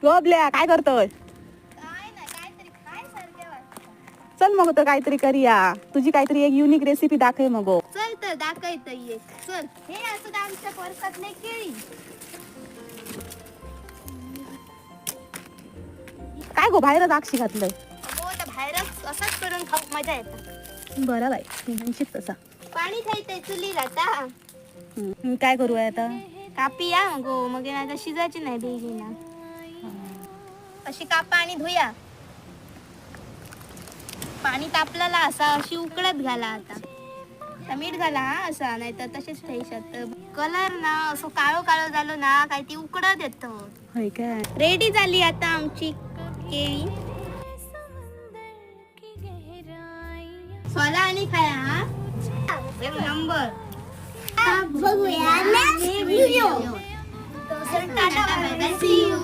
गोबल्या काय करतोय? चल मग तर काहीतरी करूया. तुझी काहीतरी एक युनिक रेसिपी दाखव मग. चल तर दाखवता ये. चल हे असं आमच्या परसात नाही केळी. काय गो बाहेरच आक्षी घातलंय? हो तर बाहेरच असंच करून खाऊ मजा येतात. बरं बाई तू म्हणशील तसा. पाणी खायचंय चुलीला आता. काय करू आता? कापी या मग आता शिजायची नाही बेगीना. अशी कापा आणि धुया. पाणी तापलेला असा अशी उकळत घाला आता मीठ घाला हा असा नाही तर तसेच ठेवशात. कलर ना असं काळो काळो झालो ना काय ती उकडत येत. होय काय? रेडी झाली आता आमची केळी. सोला आणि खाया हा एक नंबर. बघूया next video. Tata bye bye see you.